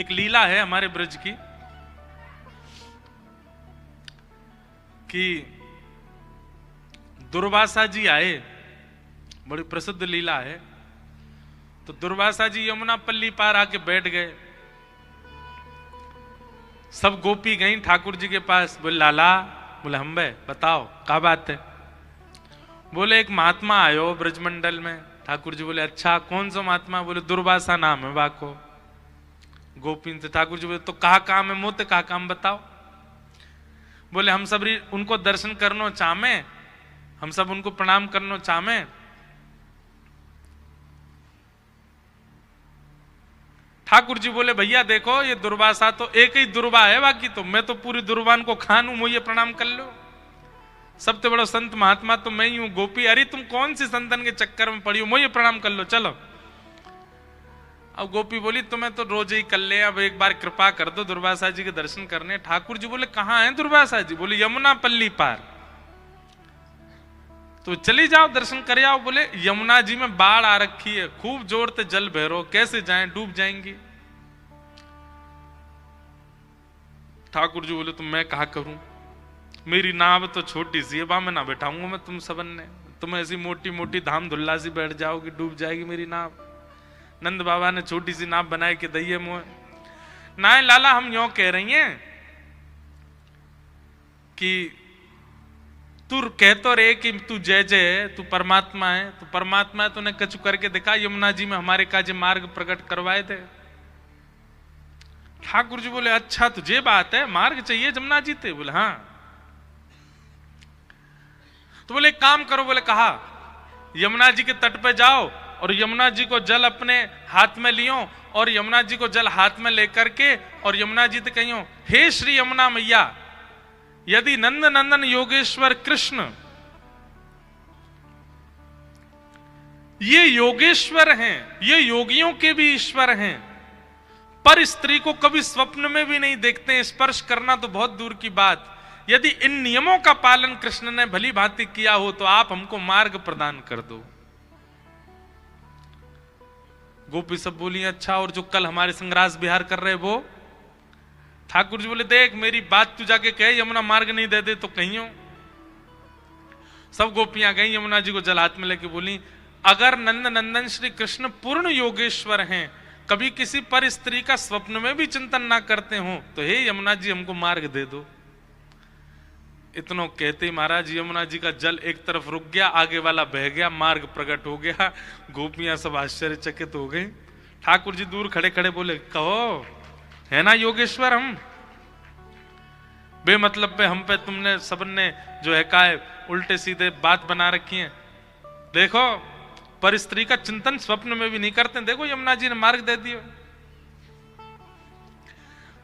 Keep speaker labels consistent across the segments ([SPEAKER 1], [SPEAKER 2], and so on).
[SPEAKER 1] एक लीला है हमारे ब्रज की कि दुर्वासा जी आए, बड़ी प्रसिद्ध लीला है। तो दुर्वासा जी यमुना पल्ली पार आके बैठ गए। सब गोपी गई ठाकुर जी के पास, बोले लाला, बोले हम बे बताओ क्या बात है। बोले एक महात्मा आयो ब्रजमंडल में। ठाकुर जी बोले अच्छा कौन सा महात्मा। बोले दुर्वासा नाम है बाको। गोपी से ठाकुर जी बोले तो कहा काम है, मोते कहा काम बताओ। बोले हम सब उनको दर्शन करनो चामे, हम सब उनको प्रणाम करनो चामे। ठाकुर जी बोले भैया देखो ये दुर्वासा तो एक ही दुर्वा है, बाकी तो मैं तो पूरी दुर्वान को खानू, मुझे प्रणाम कर लो। सबसे बड़ा संत महात्मा तो मैं ही हूं। गोपी अरे तुम कौन सी संतन के चक्कर में पड़ी हो, मुझे प्रणाम कर लो चलो। अब गोपी बोली तुम्हें तो रोज ही कर ले, अब एक बार कृपा कर दो दुर्वासा जी के दर्शन करने। ठाकुर जी बोले कहां है दुर्वासा जी। बोले यमुना पल्ली पार। तो चली जाओ दर्शन कर आओ। बोले यमुना जी में बाढ़ आ रखी है, खूब जोर से जल भैरो, कैसे जाएं, डूब जाएंगी। ठाकुर जी बोले तो मैं कहा करूं, मेरी नाव तो छोटी सी है, वहां मैं ना बैठाऊंगा मैं तुम सबन ने। तुम ऐसी मोटी मोटी धाम धुल्ला सी बैठ जाओगी, डूब जाएगी मेरी नाव। नंद बाबा ने छोटी सी नाव बनाई के दइए मुँह ना। लाला हम यों कह रही हैं कि तू कह तो रे कि तू जय जय, तू परमात्मा है, तू परमात्मा है, तूने कछु करके दिखा। यमुना जी में हमारे काजे मार्ग प्रकट करवाए थे। ठाकुर जी बोले अच्छा तुझे बात है, मार्ग चाहिए यमुना जी थे। बोले हाँ। तो बोले काम करो। बोले कहा यमुना जी के तट पे जाओ और यमुना जी को जल अपने हाथ में लियो और यमुना जी को जल हाथ में लेकर के और यमुना जी से कहियो हे श्री यमुना मैया, यदि नंद नंदन योगेश्वर कृष्ण ये योगेश्वर हैं, ये योगियों के भी ईश्वर हैं, पर स्त्री को कभी स्वप्न में भी नहीं देखते हैं, स्पर्श करना तो बहुत दूर की बात। यदि इन नियमों का पालन कृष्ण ने भली भांति किया हो तो आप हमको मार्ग प्रदान कर दो। गोपी सब बोली अच्छा और जो कल हमारे संग्रास विहार कर रहे वो। ठाकुर जी बोले देख मेरी बात तू जाके कहे यमुना मार्ग नहीं दे दे तो कहियो। सब गोपियां गई यमुना जी को जल हाथ में लेके बोली अगर नंद नंदन श्री कृष्ण पूर्ण योगेश्वर हैं, कभी किसी पर स्त्री का स्वप्न में भी चिंतन ना करते हो तो हे यमुना जी हमको मार्ग दे दो। इतनो कहते ही महाराज यमुना जी का जल एक तरफ रुक गया, आगे वाला बह गया, मार्ग प्रकट हो गया। गोपियां सब आश्चर्यचकित हो गई। ठाकुर जी दूर खड़े खड़े बोले कहो है ना योगेश्वर हम, बेमतलब पे हम पे तुमने सबने जो है का उल्टे सीधे बात बना रखी है। देखो पर स्त्री का चिंतन स्वप्न में भी नहीं करते, देखो यमुना जी ने मार्ग दे दिया।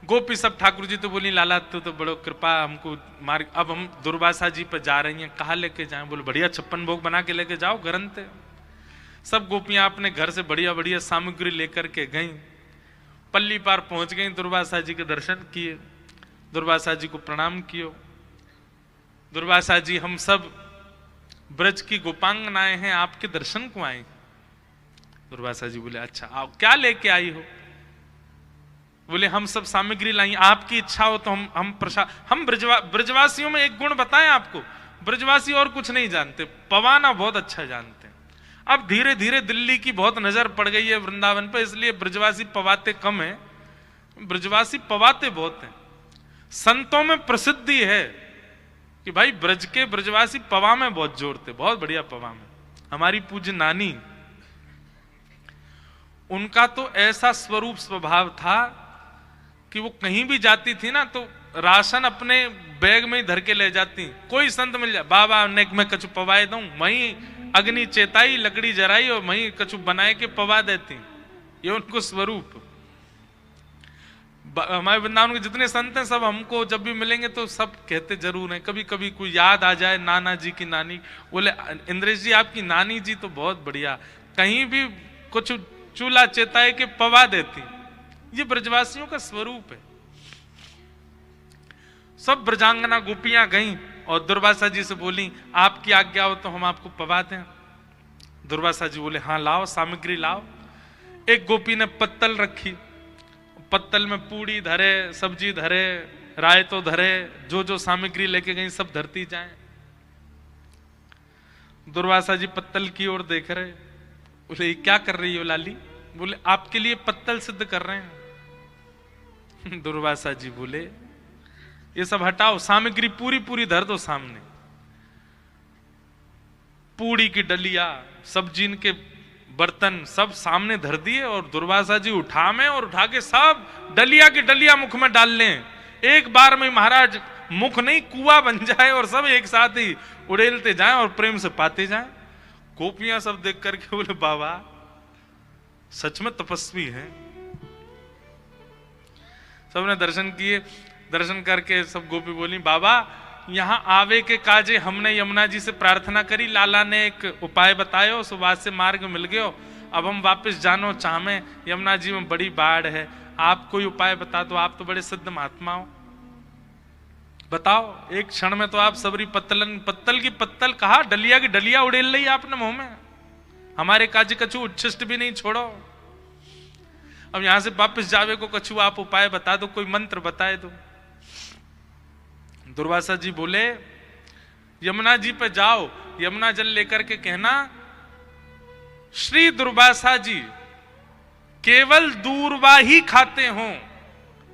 [SPEAKER 1] गोपी सब ठाकुर जी तो बोली लाला तू तो बड़ो कृपा हमको मार्ग। अब हम दुर्वासा जी पे जा रही हैं, कहाँ लेके जाएं। बोले बढ़िया 56 भोग बना के लेके जाओ घरंते। सब गोपियां अपने घर से बढ़िया बढ़िया सामग्री लेकर के गईं। पल्ली पार पहुंच गई, दुर्वासा जी के दर्शन किए, दुर्वासा जी को प्रणाम कियो। दुर्वासा जी हम सब ब्रज की गोपांगनाएं हैं, आपके दर्शन को आए। दुर्वासा जी बोले अच्छा आओ, क्या लेके आई हो। बोले हम सब सामग्री लाई, आपकी इच्छा हो तो हम ब्रजवासियों में एक गुण बताएं आपको, ब्रजवासी और कुछ नहीं जानते, पवाना बहुत अच्छा जानते हैं। अब धीरे धीरे दिल्ली की बहुत नजर पड़ गई है वृंदावन पर, इसलिए ब्रजवासी पवाते कम है, ब्रजवासी पवाते बहुत हैं। संतों में प्रसिद्धि है कि भाई ब्रज के ब्रजवासी पवा में बहुत जोड़ते, बहुत बढ़िया पवा में। हमारी पूज्य नानी, उनका तो ऐसा स्वरूप स्वभाव था कि वो कहीं भी जाती थी ना तो राशन अपने बैग में ही धर के ले जाती। कोई संत मिल जाए बाबा नेक में कछु पवाए दूं, वहीं अग्नि चेताई लकड़ी जराई और वहीं कछु बनाए के पवा देती। ये उनको स्वरूप। हमारे वृंदावन के जितने संत हैं सब हमको जब भी मिलेंगे तो सब कहते जरूर हैं, कभी कभी कोई याद आ जाए नाना जी की नानी, बोले इंद्रेश जी आपकी नानी जी तो बहुत बढ़िया, कहीं भी कुछ चूल्हा चेताए के पवा देती। ये ब्रजवासियों का स्वरूप है। सब ब्रजांगना गोपियां गईं और दुर्वासा जी से बोली आपकी आज्ञा हो तो हम आपको पवा दें। दुर्वासा जी बोले हाँ लाओ सामग्री लाओ। एक गोपी ने पत्तल रखी, पत्तल में पूड़ी धरे, सब्जी धरे, रायतो धरे, जो जो सामग्री लेके गई सब धरती जाए। दुर्वासा जी पत्तल की ओर देख रहे, बोले क्या कर रही हो लाली? बोले आपके लिए पत्तल सिद्ध कर रहे हैं। दुर्वासा जी बोले ये सब हटाओ, सामग्री पूरी पूरी धर दो सामने। पूड़ी की डलिया, सब्जी के बर्तन सब सामने धर दिए और दुर्वासा जी उठा के सब डलिया की डलिया मुख में डाल लें। एक बार में महाराज मुख नहीं कुआं बन जाए और सब एक साथ ही उड़ेलते जाएं और प्रेम से पाते जाएं। गोपियां सब देख करके बोले बाबा सच में तपस्वी हैं। सबने दर्शन किए, दर्शन करके सब गोपी बोली बाबा यहाँ आवे के काजे हमने यमुना जी से प्रार्थना करी, लाला ने एक उपाय बतायो, सुबास से मार्ग मिल गयो, अब हम वापस जानो चाहे, यमुना जी में बड़ी बाढ़ है, आप कोई उपाय बता दो, आप तो बड़े सिद्ध महात्मा हो, बताओ। एक क्षण में तो आप सबरी पत्तल की पत्तल कहा, डलिया की डलिया उड़ेल ली आपने मुंह में, हमारे काज कछु उच्छिष्ट भी नहीं छोड़ो। अब यहां से वापस जावे को कछु आप उपाय बता दो, कोई मंत्र बताए दो। दुर्वासा जी बोले यमुना जी पे जाओ, यमुना जल लेकर के कहना श्री दुर्वासा जी केवल दूर्वा ही खाते हो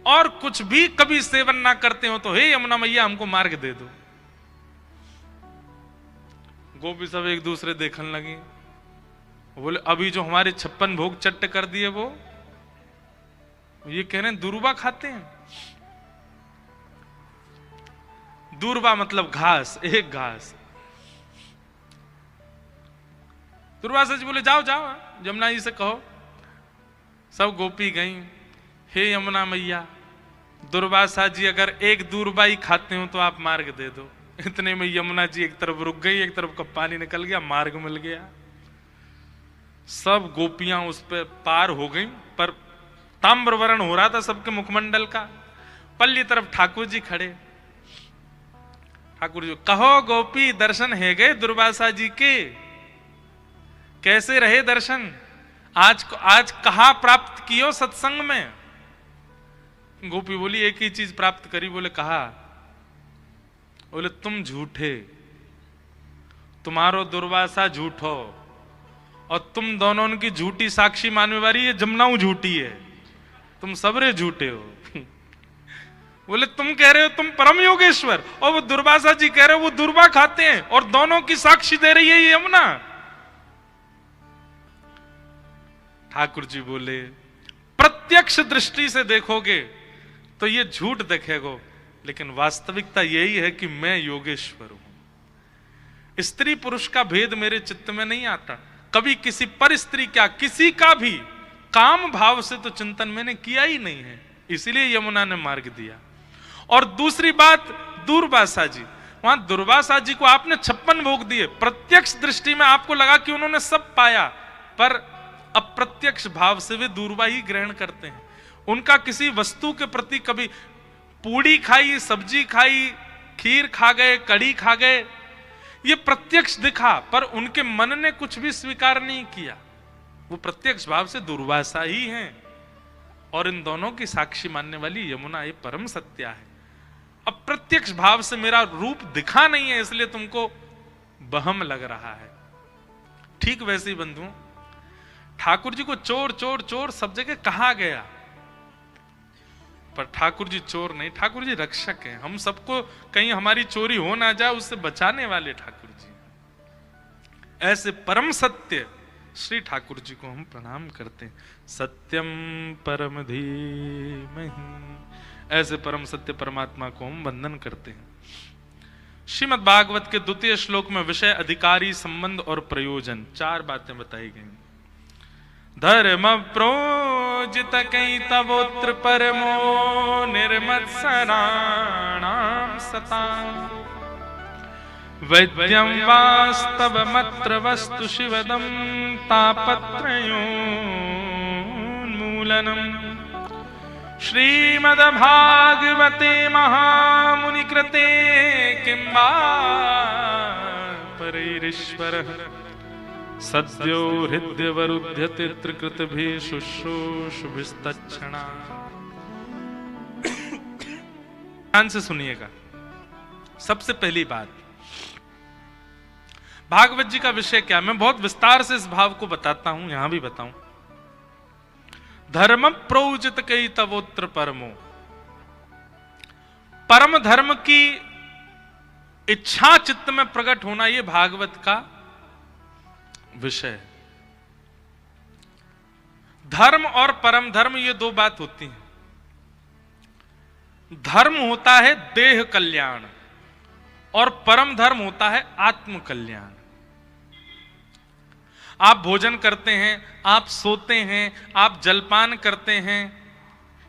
[SPEAKER 1] और कुछ भी कभी सेवन ना करते हो, तो हे यमुना मैया हमको मार्ग दे दो। गोपी सब एक दूसरे देखने लगी, बोले अभी जो हमारे 56 भोग चट्ट कर दिए वो ये कह रहे हैं दूर्वा खाते हैं। दूर्वा मतलब घास, एक घास। दुर्वासा जी बोले जाओ जाओ यमुना जी से कहो। सब गोपी गई, हे यमुना मैया दुर्वासा जी अगर एक दूर्वा ही खाते हो तो आप मार्ग दे दो। इतने में यमुना जी एक तरफ रुक गई, एक तरफ का पानी निकल गया, मार्ग मिल गया। सब गोपियां उस पर पार हो गई, पर ताम्रवर्ण हो रहा था सबके मुखमंडल का। पल्ली तरफ ठाकुर जी खड़े, ठाकुर जी कहो गोपी दर्शन है गए दुर्वासा जी के, कैसे रहे दर्शन? आज कहां प्राप्त कियो सत्संग में? गोपी बोली एक ही चीज प्राप्त करी। बोले कहा? बोले तुम झूठे, तुम्हारो दुर्वासा झूठो और तुम दोनों की झूठी साक्षी मानने वाली ये जमुनाऊ झूठी है, तुम सबरे झूठे हो। बोले तुम कह रहे हो तुम परम योगेश्वर और वो दुर्वासा जी कह रहे हो वो दुर्वा खाते हैं और दोनों की साक्षी दे रही है ये यमुना। ठाकुर जी बोले प्रत्यक्ष दृष्टि से देखोगे तो ये झूठ दिखेगा, लेकिन वास्तविकता यही है कि मैं योगेश्वर हूं। स्त्री पुरुष का भेद मेरे चित्त में नहीं आता, कभी किसी पर स्त्री क्या किसी का भी काम भाव से तो चिंतन मैंने किया ही नहीं है, इसीलिए यमुना ने मार्ग दिया। और दूसरी बात दुर्वासा जी, वहां दुर्वासा जी को आपने 56 भोग दिए, प्रत्यक्ष दृष्टि में आपको लगा कि उन्होंने सब पाया, पर अप्रत्यक्ष भाव से वे दूर्वा ही ग्रहण करते हैं। उनका किसी वस्तु के प्रति कभी पूड़ी खाई, सब्जी खाई, खीर खा गए, कड़ी खा गए, ये प्रत्यक्ष दिखा, पर उनके मन ने कुछ भी स्वीकार नहीं किया। वो प्रत्यक्ष भाव से दुर्वासा ही हैं और इन दोनों की साक्षी मानने वाली यमुना ये परम सत्या है। अब प्रत्यक्ष भाव से मेरा रूप दिखा नहीं है इसलिए तुमको बहम लग रहा है। ठीक वैसे ही बंधुओं, ठाकुर जी को चोर चोर चोर सब जगह कहा गया, पर ठाकुर जी चोर नहीं, ठाकुर जी रक्षक हैं। हम सबको कहीं हमारी चोरी हो ना जाए उससे बचाने वाले ठाकुर जी। ऐसे परम सत्य श्री ठाकुर जी को हम प्रणाम करते हैं। सत्यम परम धीमहि, ऐसे परम सत्य परमात्मा को हम वंदन करते हैं। श्रीमद् भागवत के 2 श्लोक में विषय, अधिकारी, संबंध और प्रयोजन 4 बातें बताई गई। धर्म प्रोजित कई तवोत्र परमो निर्मत्सराणां सता वैद्यं वास्तवमत्र वस्तु शिवदं तापत्रयोन्मूलनम् श्रीमद्भागवते महामुनिकृते किं वा परैरीश्वरः सद्यो हृद्यवरुध्यते त्रिकृतभिः शुश्रूषुभिस्तच्छणात्। ध्यान से सुनिएगा। सबसे पहली बात, भागवत जी का विषय क्या, मैं बहुत विस्तार से इस भाव को बताता हूं, यहां भी बताऊं। धर्म प्रोजित कई तवोत्र परमो, परम धर्म की इच्छा चित्त में प्रकट होना, यह भागवत का विषय है। धर्म और परम धर्म ये दो बात होती हैं। धर्म होता है देह कल्याण और परम धर्म होता है आत्म कल्याण। आप भोजन करते हैं, आप सोते हैं, आप जलपान करते हैं,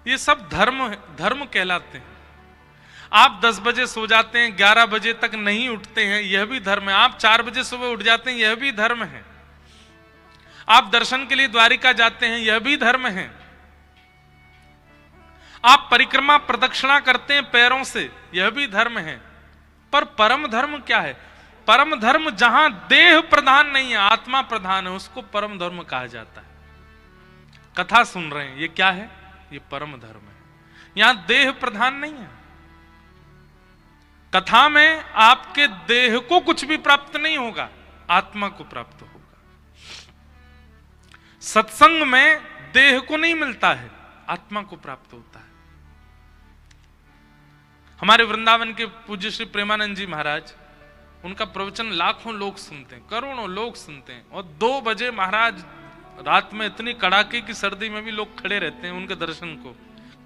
[SPEAKER 1] ये सब धर्म कहलाते हैं। आप 10 बजे सो जाते हैं, 11 बजे तक नहीं उठते हैं, यह भी धर्म है। आप 4 बजे सुबह उठ जाते हैं, यह भी धर्म है। आप दर्शन के लिए द्वारिका जाते हैं, यह भी धर्म है। आप परिक्रमा प्रदक्षिणा करते हैं पैरों से, यह भी धर्म है। पर परम धर्म क्या है? परम धर्म जहां देह प्रधान नहीं है, आत्मा प्रधान है, उसको परम धर्म कहा जाता है। कथा सुन रहे हैं, ये क्या है? ये परम धर्म है। यहां देह प्रधान नहीं है। कथा में आपके देह को कुछ भी प्राप्त नहीं होगा, आत्मा को प्राप्त होगा। सत्संग में देह को नहीं मिलता है, आत्मा को प्राप्त होता है। हमारे वृंदावन के पूज्य श्री प्रेमानंद जी महाराज, उनका प्रवचन लाखों लोग सुनते हैं, करोड़ों लोग सुनते हैं। और 2 बजे महाराज रात में इतनी कड़ाके की सर्दी में भी लोग खड़े रहते हैं उनके दर्शन को।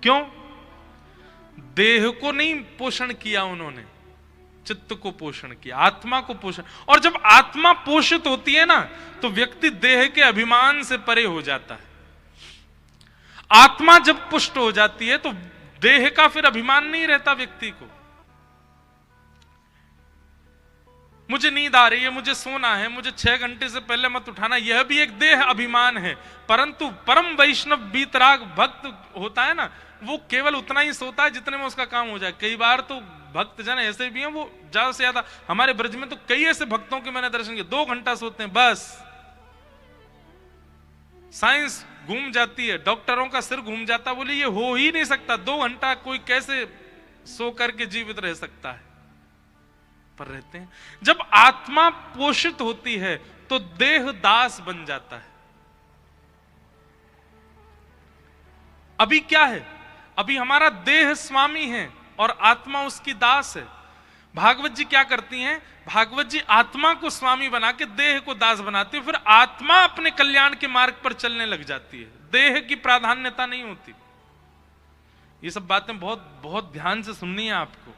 [SPEAKER 1] क्यों? देह को नहीं पोषण किया उन्होंने, चित्त को पोषण किया, आत्मा को पोषण। और जब आत्मा पोषित होती है ना, तो व्यक्ति देह के अभिमान से परे हो जाता है। आत्मा जब पुष्ट हो जाती है तो देह का फिर अभिमान नहीं रहता व्यक्ति को। मुझे नींद आ रही है, मुझे सोना है, मुझे 6 घंटे से पहले मत उठाना, यह भी एक देह अभिमान है। परंतु परम वैष्णव बीतराग भक्त होता है ना, वो केवल उतना ही सोता है जितने में उसका काम हो जाए। कई बार तो भक्त जन ऐसे भी हैं, वो ज्यादा से ज्यादा, हमारे ब्रज में तो कई ऐसे भक्तों के मैंने दर्शन किए, 2 घंटा सोते हैं बस। साइंस घूम जाती है, डॉक्टरों का सिर घूम जाता, बोले ये हो ही नहीं सकता, 2 घंटा कोई कैसे सो करके जीवित रह सकता है? पर रहते हैं। जब आत्मा पोषित होती है तो देह दास बन जाता है। अभी क्या है? अभी हमारा देह स्वामी है और आत्मा उसकी दास है। भागवत जी क्या करती हैं? भागवत जी आत्मा को स्वामी बना के देह को दास बनाती है, फिर आत्मा अपने कल्याण के मार्ग पर चलने लग जाती है। देह की प्राधान्यता नहीं होती। ये सब बातें बहुत बहुत ध्यान से सुननी है आपको।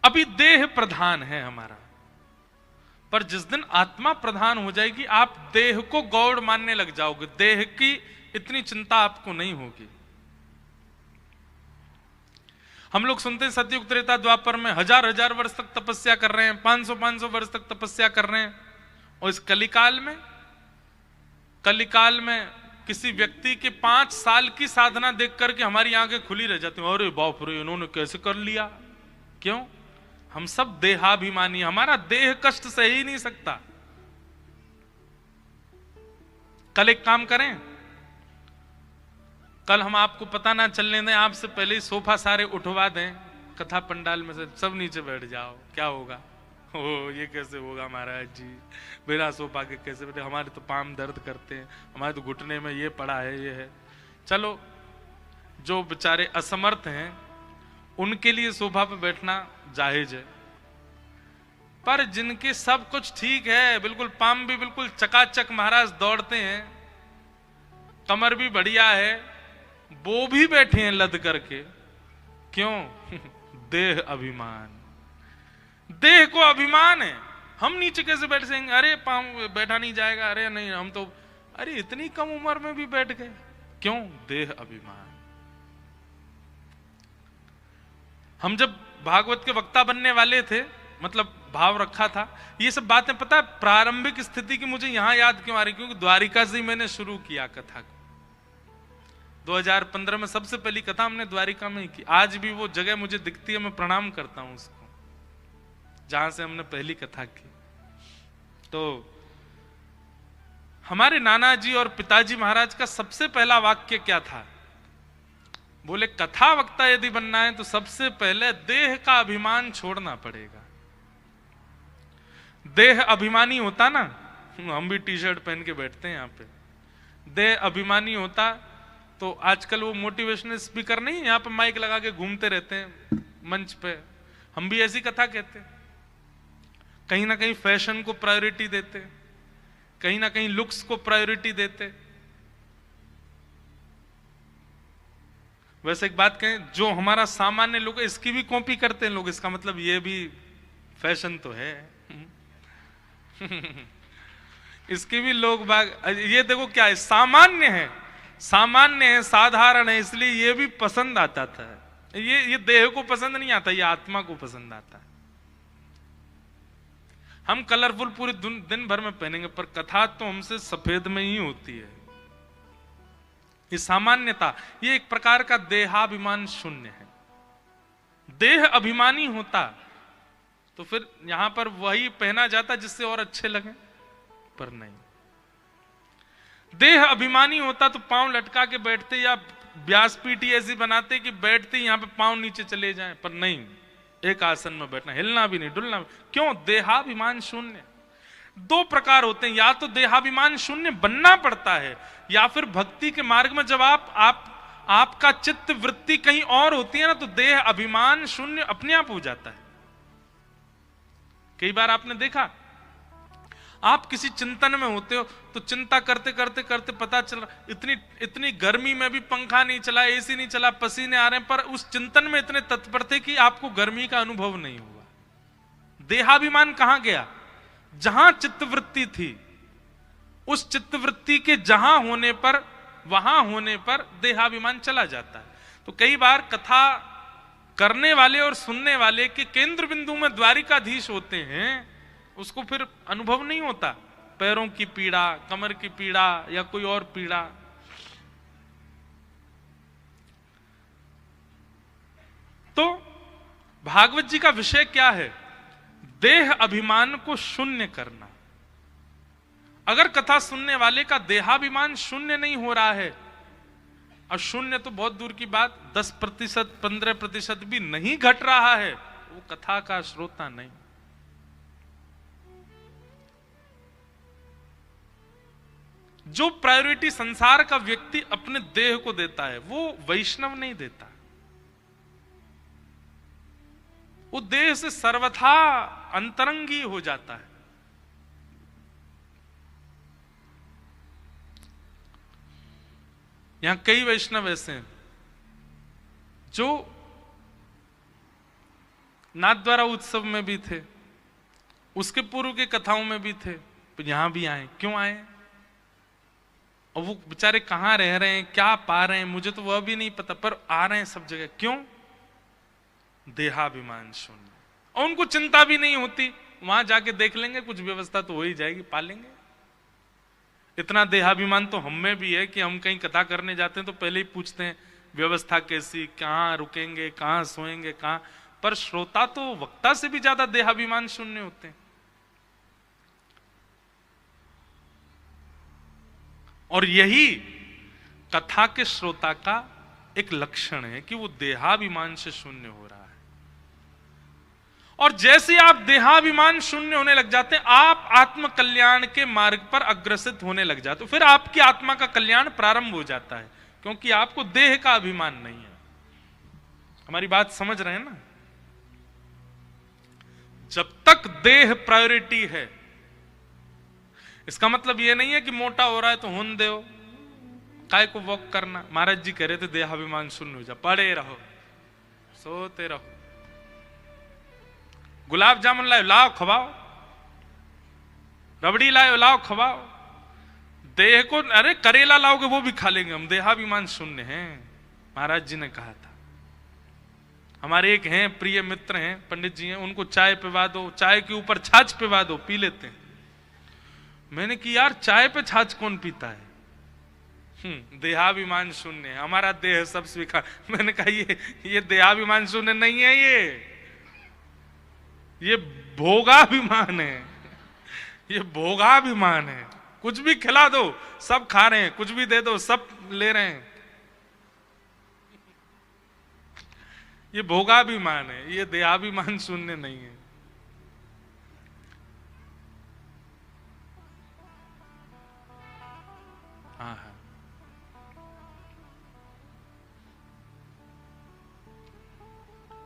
[SPEAKER 1] अभी देह प्रधान है हमारा, पर जिस दिन आत्मा प्रधान हो जाएगी, आप देह को गौड़ मानने लग जाओगे, देह की इतनी चिंता आपको नहीं होगी। हम लोग सुनते हैं सतयुग त्रेता द्वापर में 1000 वर्ष तक तपस्या कर रहे हैं, 500 वर्ष तक तपस्या कर रहे हैं। और इस कलिकाल में किसी व्यक्ति के 5 साल की साधना देख करके हमारी आंखें खुली रह जाती हैं, अरे बाप रे, इन्होंने कैसे कर लिया? क्यों? हम सब देहाभिमानी, हमारा देह कष्ट सह ही नहीं सकता। कल एक काम करें, कल हम आपको पता ना चलने दें, आपसे पहले ही सोफा सारे उठवा दें कथा पंडाल में से, सब नीचे बैठ जाओ, क्या होगा? ओ ये कैसे होगा महाराज जी, बिना सोफा के कैसे बैठे? हमारे तो पाम दर्द करते हैं, हमारे तो घुटने में ये पड़ा है, ये है। चलो, जो बेचारे असमर्थ हैं उनके लिए सोफा पे बैठना जायज है, पर जिनके सब कुछ ठीक है, बिल्कुल पाम भी बिल्कुल चकाचक महाराज दौड़ते हैं, कमर भी बढ़िया है, वो भी बैठे हैं लद करके। क्यों? देह अभिमान, देह को अभिमान है। हम नीचे कैसे बैठ सकेंगे? अरे पाम बैठा नहीं जाएगा, अरे नहीं हम तो, अरे इतनी कम उम्र में भी बैठ गए। क्यों? देह अभिमान। हम जब भागवत के वक्ता बनने वाले थे, मतलब भाव रखा था, ये सब बातें पता है प्रारंभिक स्थिति की मुझे यहां याद क्यों आ रही? क्योंकि द्वारिका से ही मैंने शुरू किया कथा को। 2015 में सबसे पहली कथा हमने द्वारिका में ही की। आज भी वो जगह मुझे दिखती है, मैं प्रणाम करता हूं उसको, जहां से हमने पहली कथा की। तो हमारे नाना जी और पिताजी महाराज का सबसे पहला वाक्य क्या था? बोले कथा वक्ता यदि बनना है तो सबसे पहले देह का अभिमान छोड़ना पड़ेगा। देह अभिमानी होता ना, हम भी टी शर्ट पहन के बैठते हैं यहाँ पे, देह अभिमानी होता तो आजकल वो मोटिवेशनल स्पीकर नहीं यहाँ पे माइक लगा के घूमते रहते हैं मंच पे, हम भी ऐसी कथा कहते। कहीं ना कहीं फैशन को प्रायोरिटी देते, कहीं ना कहीं लुक्स को प्रायोरिटी देते। वैसे एक बात कहें, जो हमारा सामान्य लोग इसकी भी कॉपी करते हैं लोग, इसका मतलब ये भी फैशन तो है। इसकी भी लोग बाग, ये देखो क्या है, सामान्य है, सामान्य है, साधारण है, इसलिए ये भी पसंद आता था। ये देह को पसंद नहीं आता, ये आत्मा को पसंद आता है। हम कलरफुल पूरे दिन भर में पहनेंगे, पर कथा तो हमसे सफेद में ही होती है। ये सामान्यता, ये एक प्रकार का देहाभिमान शून्य है। देह अभिमानी होता तो फिर यहां पर वही पहना जाता जिससे और अच्छे लगे, पर नहीं। देह अभिमानी होता तो पांव लटका के बैठते, या व्यासपीठी ऐसी बनाते कि बैठते ही यहां पे पांव नीचे चले जाएं, पर नहीं, एक आसन में बैठना, हिलना भी नहीं, डुलना भी। क्यों? देहाभिमान शून्य। दो प्रकार होते हैं, या तो देहाभिमान शून्य बनना पड़ता है, या फिर भक्ति के मार्ग में जब आपका चित्त वृत्ति कहीं और होती है ना, तो देह अभिमान शून्य अपने आप हो जाता है। कई बार आपने देखा, आप किसी चिंतन में होते हो तो चिंता करते करते करते पता चल रहा इतनी गर्मी में भी पंखा नहीं चला, एसी नहीं चला, पसीने आ रहे हैं, पर उस चिंतन में इतने तत्पर थे कि आपको गर्मी का अनुभव नहीं हुआ। देहाभिमान कहां गया? जहां चित्तवृत्ति थी, उस चित्तवृत्ति के जहां होने पर, वहां होने पर देहाभिमान चला जाता है। तो कई बार कथा करने वाले और सुनने वाले के केंद्र बिंदु में द्वारिकाधीश होते हैं, उसको फिर अनुभव नहीं होता पैरों की पीड़ा, कमर की पीड़ा या कोई और पीड़ा। तो भागवत जी का विषय क्या है? देह अभिमान को शून्य करना। अगर कथा सुनने वाले का देहाभिमान शून्य नहीं हो रहा है, और शून्य तो बहुत दूर की बात, 10%, 15% भी नहीं घट रहा है, वो कथा का श्रोता नहीं। जो प्रायोरिटी संसार का व्यक्ति अपने देह को देता है, वो वैष्णव नहीं देता। वो देह से सर्वथा अंतरंगी हो जाता है। यहां कई वैष्णव ऐसे हैं जो नाथद्वारा उत्सव में भी थे, उसके पूर्व के कथाओं में भी थे, तो यहां भी आए। क्यों आए? और वो बेचारे कहां रह रहे हैं, क्या पा रहे हैं, मुझे तो वह भी नहीं पता, पर आ रहे हैं सब जगह। क्यों? देहाभिमान शून्य। और उनको चिंता भी नहीं होती, वहां जाके देख लेंगे, कुछ व्यवस्था तो हो ही जाएगी, पा लेंगे। इतना देहाभिमान तो हम में भी है कि हम कहीं कथा करने जाते हैं तो पहले ही पूछते हैं व्यवस्था कैसी, कहां रुकेंगे, कहां सोएंगे, कहां। पर श्रोता तो वक्ता से भी ज्यादा देहाभिमान शून्य होते हैं। और यही कथा के श्रोता का एक लक्षण है कि वो देहाभिमान से शून्य हो रहा है। और जैसे आप देहाभिमान शून्य होने लग जाते हैं, आप आत्म कल्याण के मार्ग पर अग्रसित होने लग जाते हो। फिर आपकी आत्मा का कल्याण प्रारंभ हो जाता है, क्योंकि आपको देह का अभिमान नहीं है। हमारी बात समझ रहे हैं ना? जब तक देह प्रायोरिटी है, इसका मतलब यह नहीं है कि मोटा हो रहा है तो होने दो, काय को वॉक करना। महाराज जी कह रहे थे देहाभिमान शून्य हो जा, पड़े रहो, सोते रहो। गुलाब जामुन लाओ, लाओ खवाओ, रबड़ी लाओ, लाओ खवाओ। देह को, अरे करेला लाओगे वो भी खा लेंगे हम, देहाभिमान शून्य है, महाराज जी ने कहा था। हमारे एक हैं प्रिय मित्र हैं, पंडित जी हैं, उनको चाय पिवा दो, चाय के ऊपर छाछ पिवा दो, पी लेते हैं। मैंने कि यार चाय पे छाछ कौन पीता है? देहाभिमान शून्य है, हमारा देह सब स्वीकार। मैंने कहा ये देहाभिमान शून्य नहीं है, ये भोगाभिमान है, ये भोगाभिमान है। कुछ भी खिला दो सब खा रहे हैं, कुछ भी दे दो सब ले रहे हैं। ये भोगाभिमान है, ये देहाभिमान शून्य नहीं है। हाँ हाँ,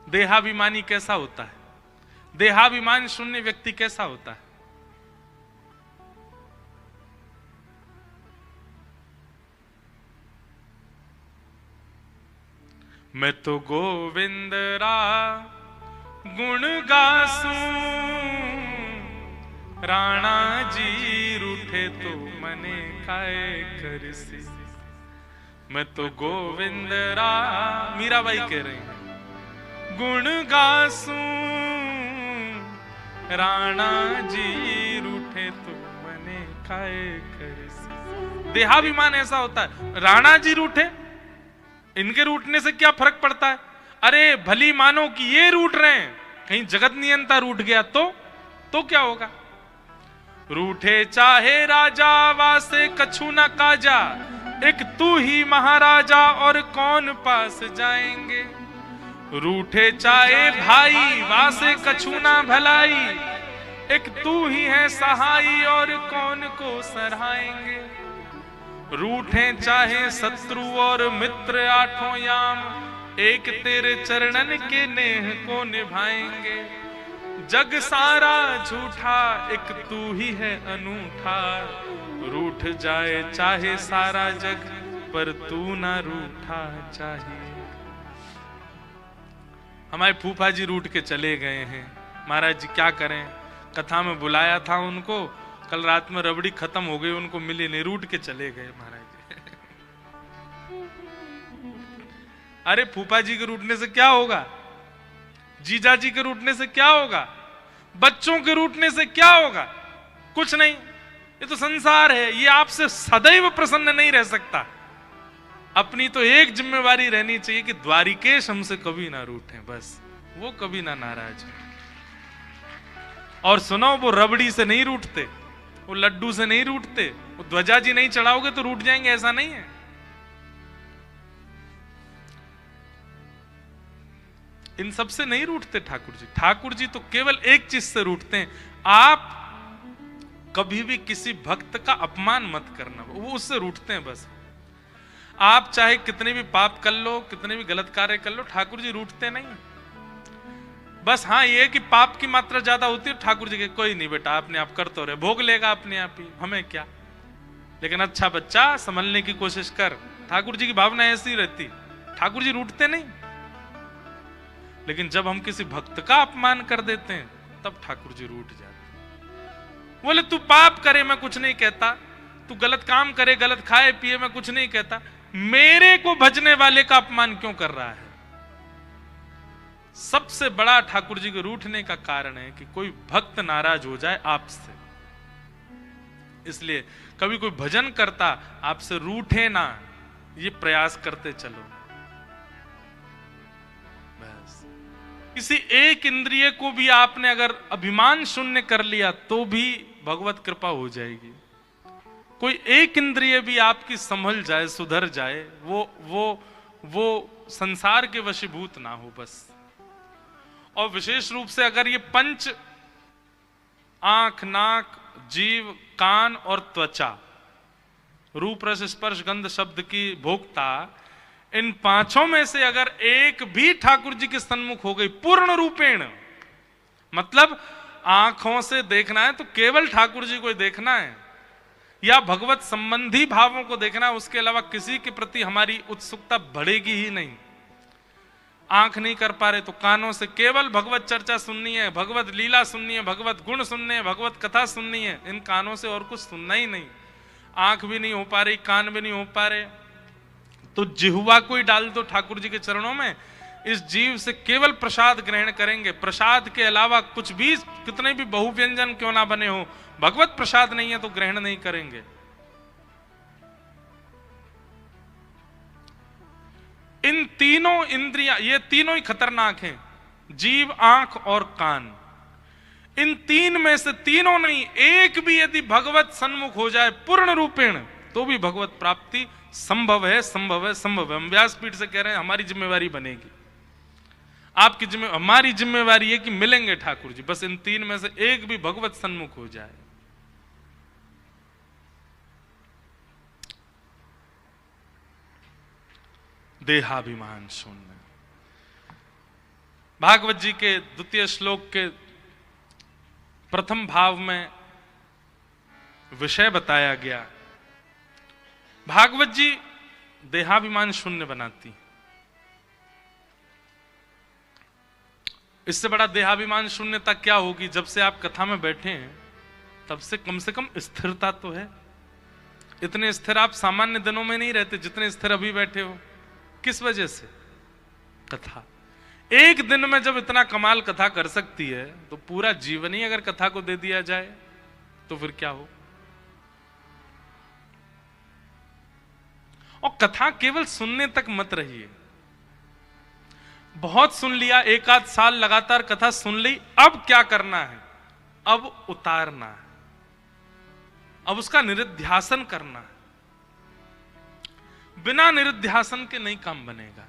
[SPEAKER 1] देहाभिमानी कैसा होता है? देहाभिमान शून्य व्यक्ति कैसा होता है? मैं तो गोविंद रा गुण गासूं, राणा जी रूठे तो मने काए करसी। मैं तो गोविंद रा, मीराबाई कह रही हैं, गुण गासूं, राणा जी रूठे तो मने काए करसी। देहाभिमान ऐसा होता है, राणा जी रूठे, इनके रूठने से क्या फर्क पड़ता है? अरे भली मानो कि ये रूठ रहे हैं, कहीं जगत नियंता रूठ गया तो क्या होगा? रूठे चाहे राजा वासे कछु न काजा, एक तू ही महाराजा और कौन पास जाएंगे। रूठे चाहे भाई वासे कछु ना भलाई, एक तू ही है सहाई और कौन को सराहेंगे। रूठे चाहे शत्रु और मित्र आठों याम, एक तेरे चरणन के नेह को निभाएंगे। जग सारा झूठा एक तू ही है अनूठा, रूठ जाए चाहे सारा जग पर तू ना रूठा चाहिए। हमारे फूफा जी रूठ के चले गए हैं, महाराज जी क्या करें? कथा में बुलाया था उनको, कल रात में रबड़ी खत्म हो गई, उनको मिली नहीं, रूठ के चले गए महाराज जी। अरे फूफा जी के रूठने से क्या होगा? जीजा जी के रूठने से क्या होगा? बच्चों के रूठने से क्या होगा? कुछ नहीं, ये तो संसार है, ये आपसे सदैव प्रसन्न नहीं रह सकता। अपनी तो एक जिम्मेवारी रहनी चाहिए कि द्वारिकेश हमसे कभी ना रूठे, बस वो कभी ना नाराज हो। और सुनो, वो रबड़ी से नहीं रूठते, वो लड्डू से नहीं रूठते, वो ध्वजा जी नहीं चढ़ाओगे तो रूठ जाएंगे, ऐसा नहीं है। इन सब से नहीं रूठते ठाकुर जी। ठाकुर जी तो केवल एक चीज से रूठते हैं, आप कभी भी किसी भक्त का अपमान मत करना, वो उससे रूठते हैं बस। आप चाहे कितने भी पाप कर लो, कितने भी गलत कार्य कर लो, ठाकुर जी रूठते नहीं। बस हाँ ये कि पाप की मात्रा ज्यादा होती है, ठाकुर जी के कोई नहीं बेटा, अपने आप कर तो रहे, भोग लेगा अपने आप ही, हमें क्या। लेकिन अच्छा बच्चा संभलने की कोशिश कर, ठाकुर जी की भावना ऐसी रहती। ठाकुर जी रूठते नहीं, लेकिन जब हम किसी भक्त का अपमान कर देते हैं तब ठाकुर जी रूठ जाते। बोले तू पाप करे मैं कुछ नहीं कहता, तू गलत काम करे, गलत खाए पिए मैं कुछ नहीं कहता, मेरे को भजने वाले का अपमान क्यों कर रहा है? सबसे बड़ा ठाकुर जी के रूठने का कारण है कि कोई भक्त नाराज हो जाए आपसे। इसलिए कभी कोई भजन करता आपसे रूठे ना, ये प्रयास करते चलो। बस किसी एक इंद्रिय को भी आपने अगर अभिमान शून्य कर लिया तो भी भगवत कृपा हो जाएगी। कोई एक इंद्रिय भी आपकी संभल जाए, सुधर जाए, वो संसार के वशीभूत ना हो बस। और विशेष रूप से अगर ये पंच, आंख, नाक, जीव, कान और त्वचा, रूप रस स्पर्श गंध शब्द की भोक्ता, इन पांचों में से अगर एक भी ठाकुर जी के सन्मुख हो गई पूर्ण रूपेण, मतलब आंखों से देखना है तो केवल ठाकुर जी को देखना है, या भगवत संबंधी भावों को देखना है, उसके अलावा किसी के प्रति हमारी उत्सुकता बढ़ेगी ही नहीं। आंख नहीं कर पा रहे तो कानों से केवल भगवत चर्चा सुननी है, भगवत लीला सुननी है, भगवत गुण सुनने हैं, भगवत कथा सुननी है, इन कानों से और कुछ सुनना ही नहीं। आंख भी नहीं हो पा रही, कान भी नहीं हो पा रहे, तो जिह्वा को ही डाल दो ठाकुर जी के चरणों में, इस जीव से केवल प्रसाद ग्रहण करेंगे। प्रसाद के अलावा कुछ भी, कितने भी बहुव्यंजन क्यों ना बने हो, भगवत प्रसाद नहीं है तो ग्रहण नहीं करेंगे। इन तीनों इंद्रियां, ये तीनों ही खतरनाक हैं, जीव, आंख और कान। इन तीन में से तीनों नहीं, एक भी यदि भगवत सन्मुख हो जाए पूर्ण रूपेण तो भी भगवत प्राप्ति संभव है, संभव है, संभव है। हम व्यासपीठ से कह रहे हैं, हमारी जिम्मेवारी बनेगी। आपकी हमारी जिम्मेवारी है कि मिलेंगे ठाकुर जी, बस इन तीन में से एक भी भगवत सन्मुख हो जाए। देहाभिमान शून्य। भागवत जी के द्वितीय श्लोक के प्रथम भाव में विषय बताया गया। भागवत जी देहाभिमान शून्य बनाती। इससे बड़ा देहाभिमान शून्यता क्या होगी? जब से आप कथा में बैठे हैं तब से कम स्थिरता तो है। इतने स्थिर आप सामान्य दिनों में नहीं रहते जितने स्थिर अभी बैठे हो। किस वजह से? कथा। एक दिन में जब इतना कमाल कथा कर सकती है तो पूरा जीवन ही अगर कथा को दे दिया जाए तो फिर क्या हो? और कथा केवल सुनने तक मत रहिए। बहुत सुन लिया, एक आध साल लगातार कथा सुन ली, अब क्या करना है? अब उतारना है, अब उसका निरुध्यासन करना है। बिना निरुध्यासन के नहीं काम बनेगा,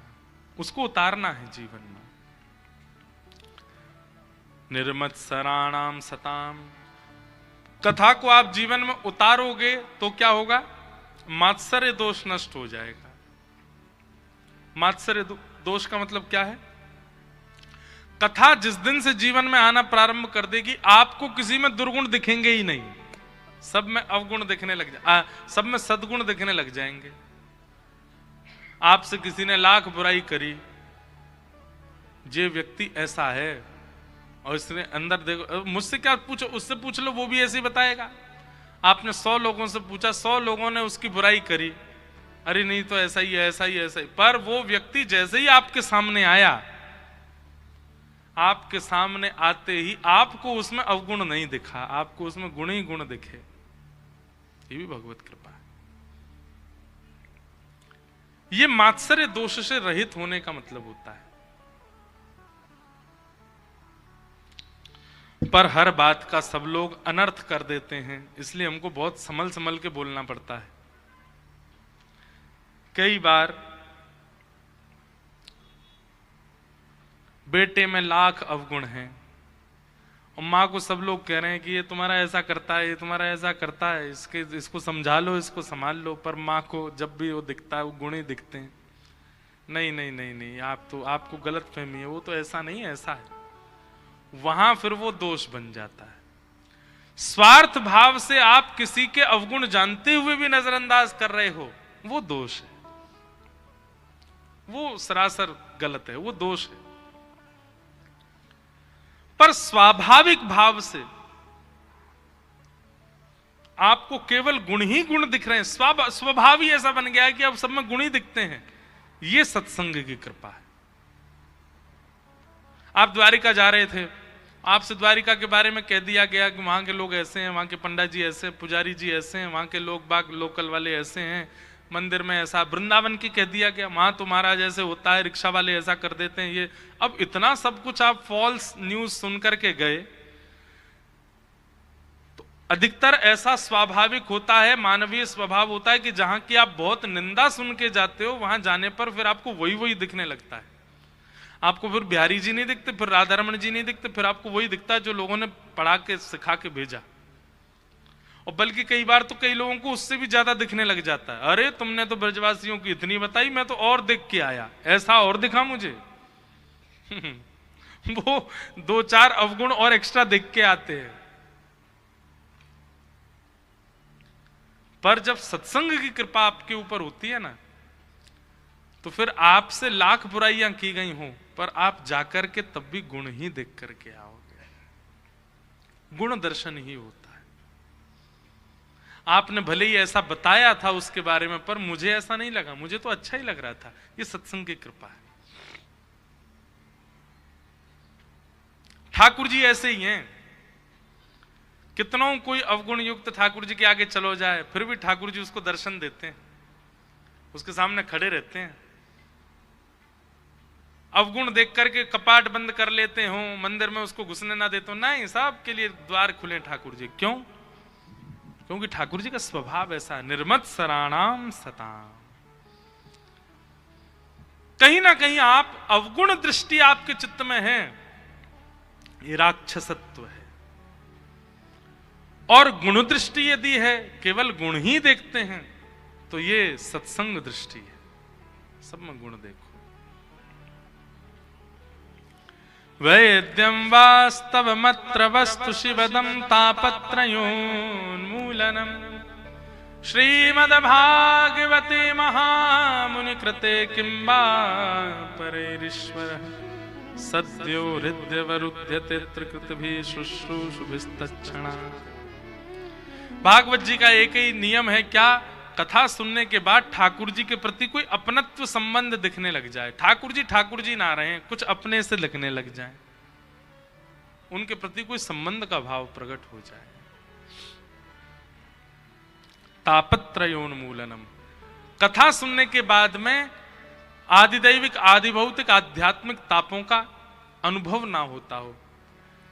[SPEAKER 1] उसको उतारना है जीवन में। निर्मत्सराणाम सताम। कथा को आप जीवन में उतारोगे तो क्या होगा? मात्सर्य दोष नष्ट हो जाएगा। मात्सर्य दोष का मतलब क्या है? कथा जिस दिन से जीवन में आना प्रारंभ कर देगी, आपको किसी में दुर्गुण दिखेंगे ही नहीं, सब में अवगुण दिखने लग जाए, सब में सद्गुण दिखने लग जाएंगे। आपसे किसी ने लाख बुराई करी, ये व्यक्ति ऐसा है, और इसने अंदर देखो, मुझसे क्या पूछो, उससे पूछ लो, वो भी ऐसे ही बताएगा। आपने 100 लोगों से पूछा, 100 लोगों ने उसकी बुराई करी, अरे नहीं तो ऐसा ही है, ऐसा ही है, ऐसा ही। पर वो व्यक्ति जैसे ही आपके सामने आया, आपके सामने आते ही आपको उसमें अवगुण नहीं दिखा, आपको उसमें गुण ही गुण दिखे। ये भी भगवत कृपा है। ये मात्सर्य दोष से रहित होने का मतलब होता है। पर हर बात का सब लोग अनर्थ कर देते हैं, इसलिए हमको बहुत संभल संभल के बोलना पड़ता है। कई बार बेटे में लाख अवगुण हैं और माँ को सब लोग कह रहे हैं कि ये तुम्हारा ऐसा करता है, ये तुम्हारा ऐसा करता है, इसको समझा लो, इसको संभाल लो। पर माँ को जब भी वो दिखता है वो गुण ही दिखते हैं। नहीं नहीं नहीं नहीं, आपको गलत फहमी है, वो तो ऐसा नहीं है, ऐसा है। वहां फिर वो दोष बन जाता है। स्वार्थ भाव से आप किसी के अवगुण जानते हुए भी नजरअंदाज कर रहे हो, वो दोष है, वो सरासर गलत है, वो दोष है। पर स्वाभाविक भाव से आपको केवल गुण ही गुण दिख रहे हैं, स्वभाव ही ऐसा बन गया है कि अब सब में गुण ही दिखते हैं। ये सत्संग की कृपा है। आप द्वारिका जा रहे थे, आपसे द्वारिका के बारे में कह दिया गया कि वहां के लोग ऐसे हैं, वहां के पंडित जी ऐसे, पुजारी जी ऐसे हैं, वहां के लोग बाग लोकल वाले ऐसे हैं, मंदिर में ऐसा। वृंदावन की कह दिया गया, वहां तो महाराज ऐसे होता है, रिक्शा वाले ऐसा कर देते हैं। ये अब इतना सब कुछ आप फॉल्स न्यूज सुनकर के गए, तो अधिकतर ऐसा स्वाभाविक होता है, मानवीय स्वभाव होता है कि जहां की आप बहुत निंदा सुन के जाते हो, वहां जाने पर फिर आपको वही वही दिखने लगता है। आपको फिर बिहारी जी नहीं दिखते, फिर राधारमण जी नहीं दिखते, फिर आपको वही दिखता है जो लोगों ने पढ़ा के सिखा के भेजा। और बल्कि कई बार तो कई लोगों को उससे भी ज्यादा दिखने लग जाता है। अरे तुमने तो ब्रजवासियों की इतनी बताई, मैं तो और देख के आया, ऐसा और दिखा मुझे। वो 2-4 अवगुण और एक्स्ट्रा देख के आते हैं। पर जब सत्संग की कृपा आपके ऊपर होती है ना, तो फिर आपसे लाख बुराइयां की गई हों, पर आप जाकर के तब भी गुण ही देख करके आओगे। गुण दर्शन ही होता है। आपने भले ही ऐसा बताया था उसके बारे में, पर मुझे ऐसा नहीं लगा, मुझे तो अच्छा ही लग रहा था। ये सत्संग की कृपा है। ठाकुर जी ऐसे ही हैं। कितनों कोई अवगुण युक्त ठाकुर जी के आगे चलो जाए, फिर भी ठाकुर जी उसको दर्शन देते हैं, उसके सामने खड़े रहते हैं। अवगुण देख करके कपाट बंद कर लेते हो, मंदिर में उसको घुसने ना देते हो, नहीं, सबके लिए द्वार खुले ठाकुर जी। क्यों? क्योंकि ठाकुर जी का स्वभाव ऐसा है, निर्मत्सराणाम सताम। कहीं ना कहीं आप अवगुण दृष्टि आपके चित्त में है, ये राक्षसत्व है। और गुण दृष्टि यदि है, केवल गुण ही देखते हैं, तो ये सत्संग दृष्टि है, सब में गुण देखो। वैद्यं वास्तवमत्र वस्तु शिवदं तापत्रयोन्मूलनम् श्रीमद्भागवते महामुनिकृते किं वा परैरीश्वरः सद्यो हृद्यवरुध्यते त्रिकृतभिः शुश्रूषुभिस्तत्क्षणात्। भागवत जी का एक ही नियम है क्या? कथा सुनने के बाद ठाकुर जी के प्रति कोई अपनत्व संबंध दिखने लग जाए। ठाकुर जी ना रहे, कुछ अपने से लगने लग जाए, उनके प्रति कोई संबंध का भाव प्रकट हो जाए। तापत्रयोन्मूलनम, कथा सुनने के बाद में आदिदैविक आदिभौतिक आध्यात्मिक तापों का अनुभव ना होता हो।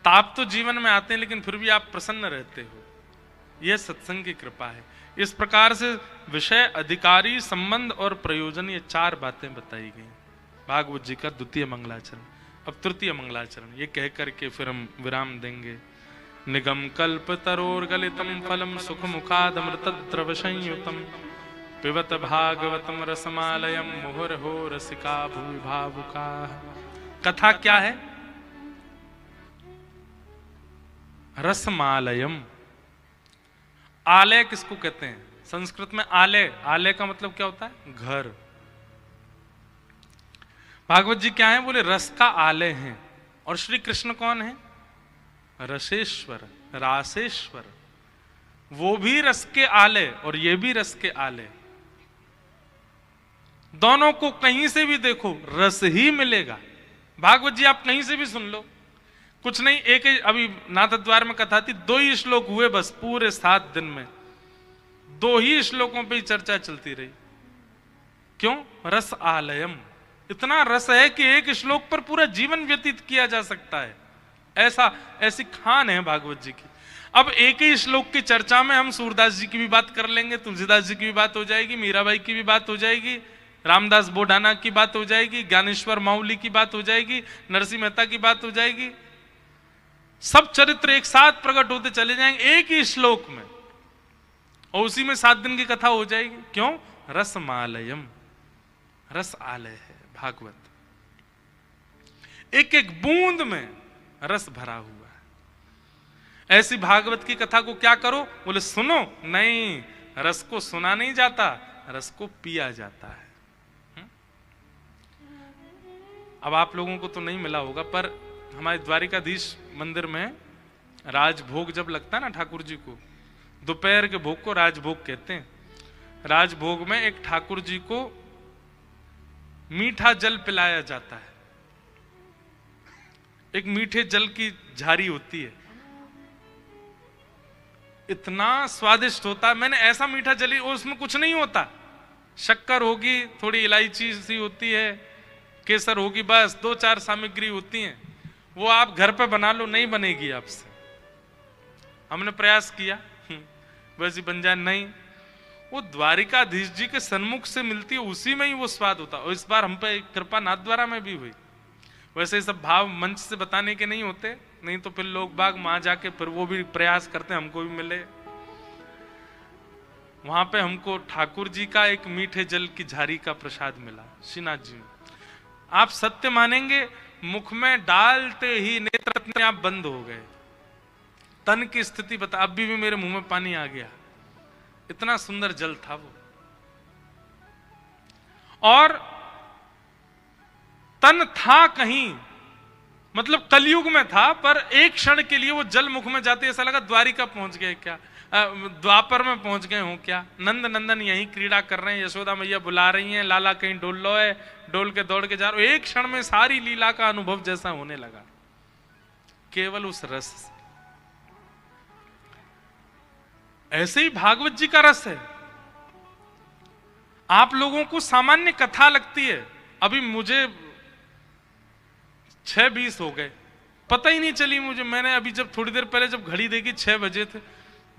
[SPEAKER 1] ताप तो जीवन में आते हैं, लेकिन फिर भी आप प्रसन्न रहते हो, यह सत्संग की कृपा है। इस प्रकार से विषय, अधिकारी, संबंध और प्रयोजन, ये चार बातें बताई गई भागवत जी का द्वितीय मंगलाचरण। अब तृतीय मंगलाचरण ये कह करके फिर हम विराम देंगे। निगम कल्प तरोर्गलितम फलम सुख मुखादमृत द्रव संयुतम पिबत भागवतम रसमालयम मुहुर्हो रसिका भूमि भावुका। कथा क्या है? रसमालयम। आलय किसको कहते हैं? संस्कृत में आलय, आलय का मतलब क्या होता है? घर। भागवत जी क्या है? बोले रस का आलय हैं। और श्री कृष्ण कौन है? रसेश्वर, रासेश्वर। वो भी रस के आलय और ये भी रस के आलय। दोनों को कहीं से भी देखो रस ही मिलेगा। भागवत जी आप कहीं से भी सुन लो, कुछ नहीं, एक अभी नाथद्वार में कथा थी, 2 ही श्लोक हुए बस पूरे 7 दिन में, 2 ही श्लोकों पे चर्चा चलती रही। क्यों? रस आलयम। इतना रस है कि एक श्लोक पर पूरा जीवन व्यतीत किया जा सकता है, ऐसी खान है भागवत जी की। अब एक ही श्लोक की चर्चा में हम सूरदास जी की भी बात कर लेंगे, तुलसीदास जी की भी बात हो जाएगी, मीराबाई की भी बात हो जाएगी, रामदास बोडाना की बात हो जाएगी, ज्ञानेश्वर माउली की बात हो जाएगी, नरसिंह मेहता की बात हो जाएगी। सब चरित्र एक साथ प्रकट होते चले जाएंगे एक ही श्लोक में, और उसी में 7 दिन की कथा हो जाएगी। क्यों? रसमालयम, रस आलय है भागवत। एक एक बूंद में रस भरा हुआ है। ऐसी भागवत की कथा को क्या करो? बोले सुनो, नहीं, रस को सुना नहीं जाता, रस को पिया जाता है। अब आप लोगों को तो नहीं मिला होगा, पर हमारे द्वारिकाधीश मंदिर में राजभोग जब लगता है ना ठाकुर जी को, दोपहर के भोग को राजभोग कहते हैं। राजभोग में एक ठाकुर जी को मीठा जल पिलाया जाता है। एक मीठे जल की झारी होती है, इतना स्वादिष्ट होता है। मैंने ऐसा मीठा जल ही, उसमें कुछ नहीं होता, शक्कर होगी, थोड़ी इलायची सी होती है, केसर होगी, बस 2-4 सामग्री होती हैं। वो आप घर पे बना लो, नहीं बनेगी आपसे। हमने प्रयास किया वैसी बन जाए, नहीं, वो द्वारिकाधीश जी के सन्मुख से मिलती है, उसी में ही वो स्वाद होता है। और इस बार हम पे कृपा नाथ द्वारा में भी हुई। वैसे सब भाव मंच से बताने के नहीं होते, नहीं तो फिर लोग बाग वहां जाके फिर वो भी प्रयास करते हमको भी मिले। वहां पे हमको ठाकुर जी का एक मीठे जल की झारी का प्रसाद मिला श्रीनाथ जी में। आप सत्य मानेंगे, मुख में डालते ही नेत्र अपने आप बंद हो गए। तन की स्थिति बता, अभी भी मेरे मुंह में पानी आ गया, इतना सुंदर जल था वो। और तन था कहीं, मतलब कलयुग में था, पर एक क्षण के लिए वो जल मुख में जाते ऐसा लगा द्वारिका पहुंच गए क्या, द्वापर में पहुंच गए हो क्या। नंद नंदन यहीं क्रीड़ा कर रहे हैं, यशोदा मैया बुला रही हैं, लाला कहीं डोल लो है, डोल के दौड़ के जा रहे हो। एक क्षण में सारी लीला का अनुभव जैसा होने लगा, केवल उस रस से। ऐसे ही भागवत जी का रस है। आप लोगों को सामान्य कथा लगती है, अभी मुझे 6:20 हो गए, पता ही नहीं चली मुझे। मैंने अभी जब थोड़ी देर पहले जब घड़ी देखी 6 बजे थे,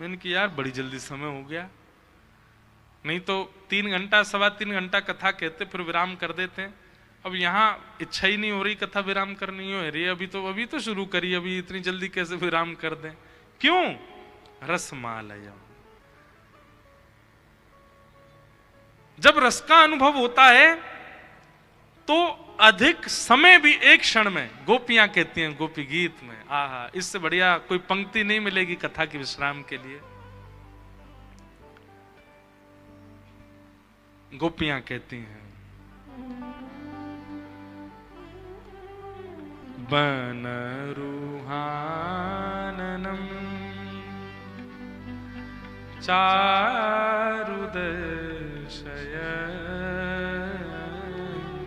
[SPEAKER 1] मैंने कहा यार बड़ी जल्दी समय हो गया। नहीं तो 3 घंटा 3.25 घंटा कथा कहते, फिर विराम कर देते हैं। अब यहाँ इच्छा ही नहीं हो रही कथा विराम करनी हो रही, अभी तो शुरू करी, अभी इतनी जल्दी कैसे विराम कर दें? क्यों? रसमालय। जब रस का अनुभव होता है तो अधिक समय भी एक क्षण में, गोपियां कहती हैं गोपी गीत में, आहा, इससे बढ़िया कोई पंक्ति नहीं मिलेगी कथा के विश्राम के लिए। गोपियां कहती हैं, बन रूहाननम चारुदशय।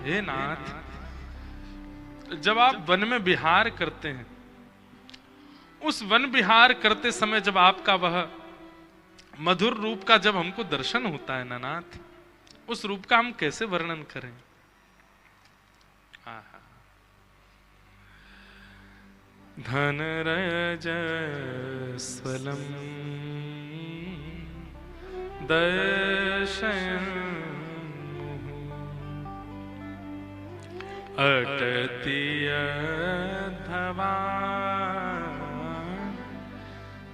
[SPEAKER 1] हे नाथ, जब आप वन में विहार करते हैं, उस वन विहार करते समय जब आपका वह मधुर रूप का जब हमको दर्शन होता है ना नाथ, उस रूप का हम कैसे वर्णन करें? धन रजस्वलम दर्शयन् अटति यद्धवान्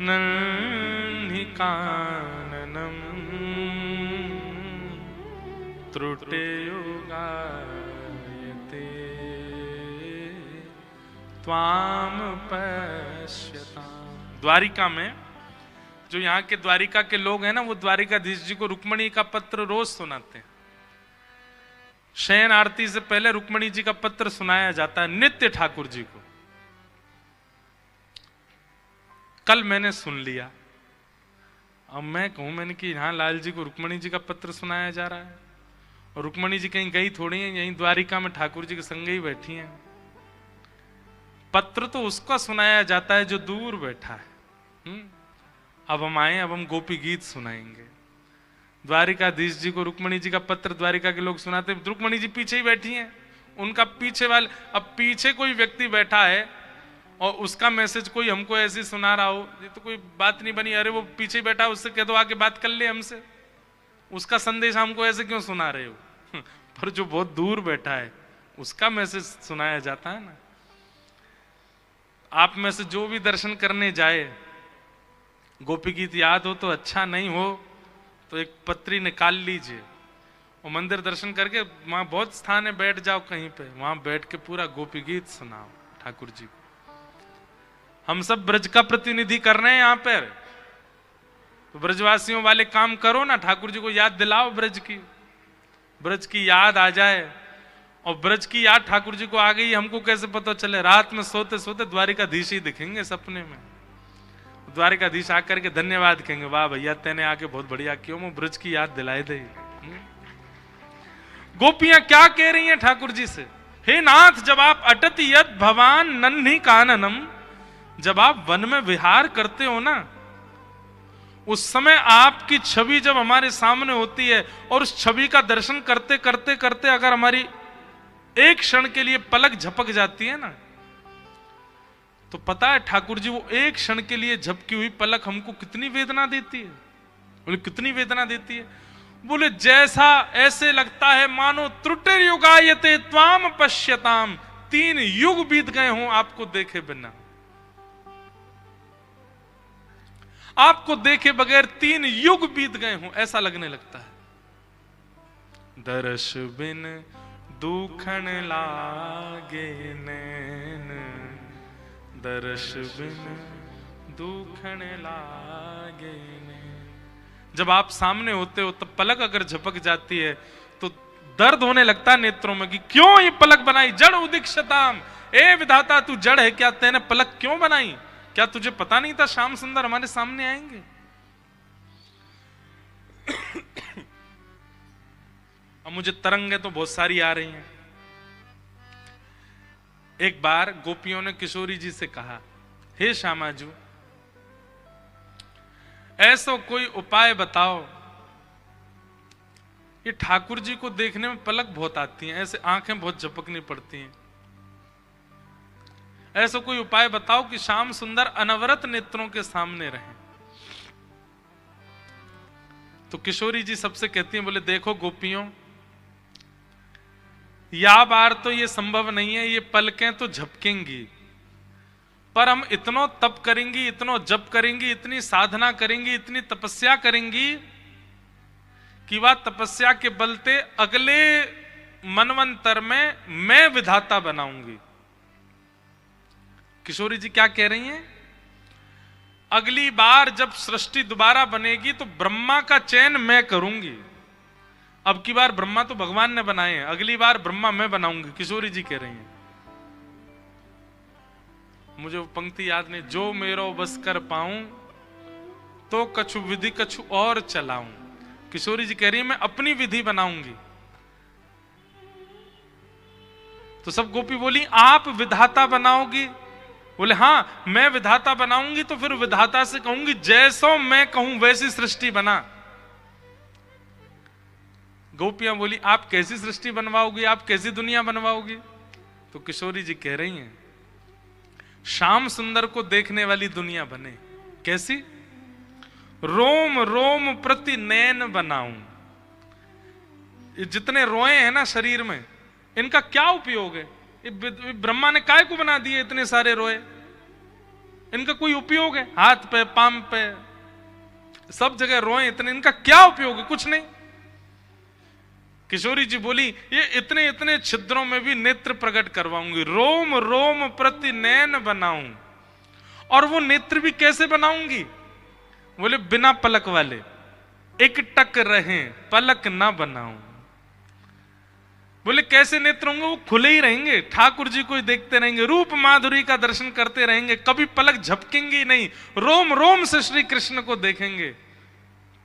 [SPEAKER 1] नन्हिकाननम् त्रुटियुगायते त्वाम पश्यताम्। द्वारिका में जो यहाँ के द्वारिका के लोग हैं ना, वो द्वारिकाधीश जी को रुक्मणी का पत्र रोज सुनाते हैं। शयन आरती से पहले रुक्मणी जी का पत्र सुनाया जाता है नित्य ठाकुर जी को। कल मैंने सुन लिया, अब मैं कहूं मैंने कि यहाँ लाल जी को रुक्मणी जी का पत्र सुनाया जा रहा है, और रुक्मणी जी कहीं गई थोड़ी है, यहीं द्वारिका में ठाकुर जी के संग ही बैठी हैं। पत्र तो उसका सुनाया जाता है जो दूर बैठा है। अब हम आए, अब हम गोपी गीत सुनाएंगे। द्वारिकाधीश जी को रुक्मणी जी का पत्र द्वारिका के लोग सुनाते, रुक्मणी जी पीछे ही बैठी हैं, उनका पीछे वाले, अब पीछे कोई व्यक्ति बैठा है और उसका मैसेज कोई हमको ऐसे सुना रहा हो, ये तो कोई बात नहीं बनी। अरे वो पीछे बैठा है, उससे कह दो आके बात कर ले हमसे, उसका संदेश हमको ऐसे क्यों सुना रहे हो? पर जो बहुत दूर बैठा है उसका मैसेज सुनाया जाता है ना। आप में से जो भी दर्शन करने जाए, गोपी गीत याद हो तो अच्छा, नहीं हो तो एक पत्री निकाल लीजिए और मंदिर दर्शन करके, वहां बहुत स्थान है, बैठ जाओ कहीं पे, वहां बैठ के पूरा गोपी गीत सुनाओ ठाकुर जी को। हम सब ब्रज का प्रतिनिधि कर रहे हैं यहाँ पर, तो ब्रजवासियों वाले काम करो ना, ठाकुर जी को याद दिलाओ ब्रज की याद आ जाए। और ब्रज की याद ठाकुर जी को आ गई, हमको कैसे पता चले? रात में सोते सोते द्वारिकाधीश ही दिखेंगे सपने में। द्वारिकाधीश आकर के धन्यवाद कहेंगे, वाह भैया तेने आके बहुत बढ़िया क्यों, मैं ब्रज की याद दिलाए दे। गोपियां क्या कह रही हैं ठाकुर जी से? हे नाथ, जब आप अटति यद भवान नन्ही काननम, जब आप वन में विहार करते हो ना, उस समय आपकी छवि जब हमारे सामने होती है, और उस छवि का दर्शन करते करते करते अगर हमारी एक क्षण के लिए पलक झपक जाती है ना, तो पता है ठाकुर जी वो एक क्षण के लिए झपकी हुई पलक हमको कितनी वेदना देती है। बोले कितनी वेदना देती है? बोले जैसा ऐसे लगता है मानो त्रुटिर्युगायते त्वाम पश्यताम, 3 युग बीत गए हों आपको देखे बिना, आपको देखे बगैर 3 युग बीत गए हों, ऐसा लगने लगता है। दर्श बिन दुखन लागे नैन, दर्श बिन दुखन लागे नैन। जब आप सामने होते हो तब पलक अगर झपक जाती है तो दर्द होने लगता है नेत्रों में कि क्यों ये पलक बनाई। जड़ उदीक्षताम, ए विधाता तू जड़ है क्या, तेने पलक क्यों बनाई? क्या तुझे पता नहीं था श्याम सुंदर हमारे सामने आएंगे? अब मुझे तरंगे तो बहुत सारी आ रही हैं। एक बार गोपियों ने किशोरी जी से कहा, हे श्यामाजू, ऐसा कोई उपाय बताओ, ये ठाकुर जी को देखने में पलक बहुत आती हैं, ऐसे आंखें बहुत झपकनी पड़ती हैं, ऐसा कोई उपाय बताओ कि श्याम सुंदर अनवरत नेत्रों के सामने रहें। तो किशोरी जी सबसे कहती हैं, बोले देखो गोपियों, या बार तो ये संभव नहीं है, ये पलकें तो झपकेंगी, पर हम इतना तप करेंगी, इतना जप करेंगी, इतनी साधना करेंगी, इतनी तपस्या करेंगी कि वह तपस्या के बलते अगले मनवंतर में मैं विधाता बनाऊंगी। किशोरी जी क्या कह रही हैं? अगली बार जब सृष्टि दोबारा बनेगी तो ब्रह्मा का चयन मैं करूंगी। अब की बार ब्रह्मा तो भगवान ने बनाए हैं, अगली बार ब्रह्मा मैं बनाऊंगी, किशोरी जी कह रही हैं। मुझे वो पंक्ति याद नहीं, जो मेरो बस कर पाऊं तो कछु विधि कछु और चलाऊं। किशोरी जी कह रही है मैं अपनी विधि बनाऊंगी। तो सब गोपी बोली आप विधाता बनाओगी? बोले हाँ मैं विधाता बनाऊंगी। तो फिर विधाता से कहूंगी जैसो मैं कहूं वैसी सृष्टि बना। गोपियां बोली आप कैसी सृष्टि बनवाओगी, आप कैसी दुनिया बनवाओगी? तो किशोरी जी कह रही हैं श्याम सुंदर को देखने वाली दुनिया बने। कैसी? रोम रोम प्रति नयन बनाऊं। जितने रोए हैं ना शरीर में, इनका क्या उपयोग है? ब्रह्मा ने काय को बना दिए इतने सारे रोए? इनका कोई उपयोग है? हाथ पे पाम पे सब जगह रोए इतने, इनका क्या उपयोग है? कुछ नहीं। किशोरी जी बोली ये इतने इतने छिद्रों में भी नेत्र प्रकट करवाऊंगी, रोम रोम प्रति नयन बनाऊं। और वो नेत्र भी कैसे बनाऊंगी? बोले बिना पलक वाले, एक टक रहे, पलक ना बनाऊं। बोले कैसे नेत्र होंगे? वो खुले ही रहेंगे, ठाकुर जी को ही देखते रहेंगे, रूप माधुरी का दर्शन करते रहेंगे, कभी पलक झपकेंगी नहीं, रोम रोम से श्री कृष्ण को देखेंगे।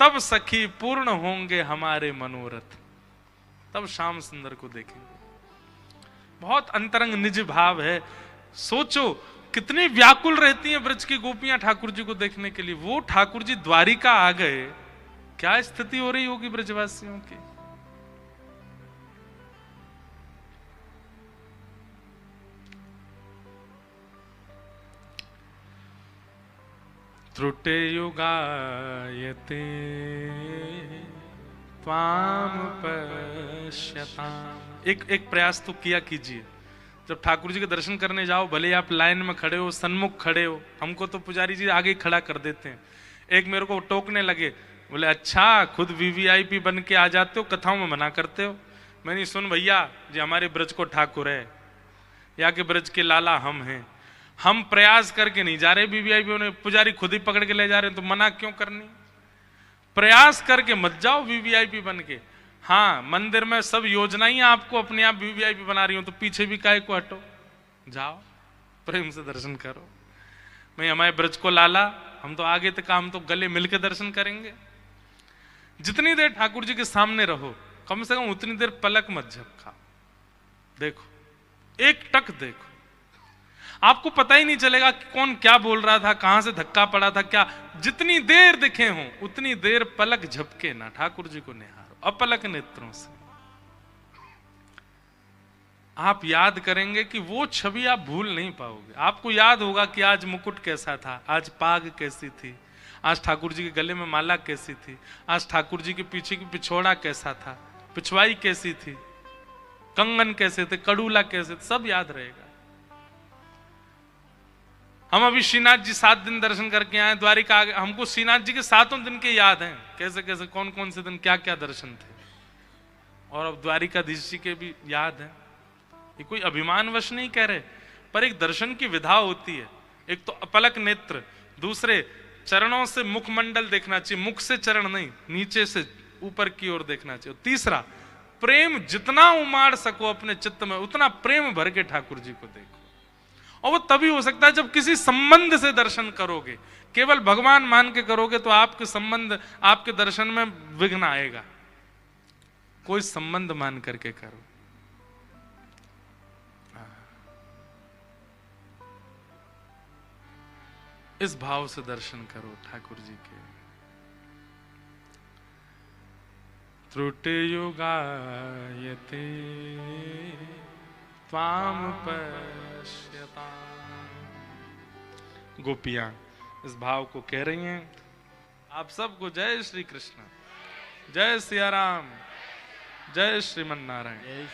[SPEAKER 1] तब सखी पूर्ण होंगे हमारे मनोरथ, तब श्याम सुंदर को देखेंगे। बहुत अंतरंग निज भाव है। सोचो कितनी व्याकुल रहती हैं ब्रज की गोपियां ठाकुर जी को देखने के लिए। वो ठाकुर जी द्वारिका आ गए, क्या स्थिति हो रही होगी ब्रजवासियों की। त्रुटे युगायते त्वाम पश्यताम। एक प्रयास तो किया कीजिए। जब ठाकुर जी के दर्शन करने जाओ, भले आप लाइन में खड़े हो, सन्मुख खड़े हो, हमको तो पुजारी जी आगे खड़ा कर देते हैं। एक मेरे को टोकने लगे, बोले अच्छा खुद वीवीआईपी बन के आ जाते हो, कथाओं में मना करते हो। मैंने सुन भैया जी हमारे ब्रज को ठाकुर है, या के ब्रज के लाला हम हैं, हम प्रयास करके नहीं जा रहे वीवीआईपी होने, पुजारी खुद ही पकड़ के ले जा रहे हैं, तो मना क्यों करनी? प्रयास करके मत जाओ वीवीआईपी बन के। हाँ मंदिर में सब योजनाएं आपको अपने आप वीवीआईपी बना रही हो, तो पीछे भी काहे को हटो, जाओ प्रेम से दर्शन करो। मैं हमारे ब्रज को लाला, हम तो आगे तक हम तो गले मिलके दर्शन करेंगे। जितनी देर ठाकुर जी के सामने रहो, कम से कम उतनी देर पलक मत झपका, देखो एक टक देखो, आपको पता ही नहीं चलेगा कि कौन क्या बोल रहा था, कहां से धक्का पड़ा था, क्या। जितनी देर दिखे हो उतनी देर पलक झपके ना, ठाकुर जी को निहारो अपलक नेत्रों से। आप याद करेंगे कि वो छवि आप भूल नहीं पाओगे। आपको याद होगा कि आज मुकुट कैसा था, आज पाग कैसी थी, आज ठाकुर जी के गले में माला कैसी थी, आज ठाकुर जी के पीछे की पिछोड़ा कैसा था, पिछवाई कैसी थी, कंगन कैसे थे, कड़ूला कैसे थे, सब याद रहेगा। हम अभी श्रीनाथ जी 7 दिन दर्शन करके आए, द्वारिका आ गए, हमको श्रीनाथ जी के 7 दिन के याद हैं, कैसे कैसे कौन कौन से दिन क्या क्या दर्शन थे। और अब द्वारिकाधीश जी के भी याद है। ये कोई अभिमानवश नहीं कह रहे, पर एक दर्शन की विधा होती है। एक तो अपलक नेत्र, दूसरे चरणों से मुखमंडल देखना चाहिए, मुख से चरण नहीं, नीचे से ऊपर की ओर देखना चाहिए। तीसरा प्रेम जितना उमाड़ सको अपने चित्त में, उतना प्रेम भर के ठाकुर जी को देखो। और वो तभी हो सकता है जब किसी संबंध से दर्शन करोगे। केवल भगवान मान के करोगे तो आपके संबंध, आपके दर्शन में विघ्न आएगा। कोई संबंध मान करके करो। इस भाव से दर्शन करो ठाकुर जी के। त्रुटि युगायते त्वाम पश्यताम। गोपियां इस भाव को कह रही हैं। आप सबको जय श्री कृष्ण, जय सिया राम, जय श्रीमन नारायण।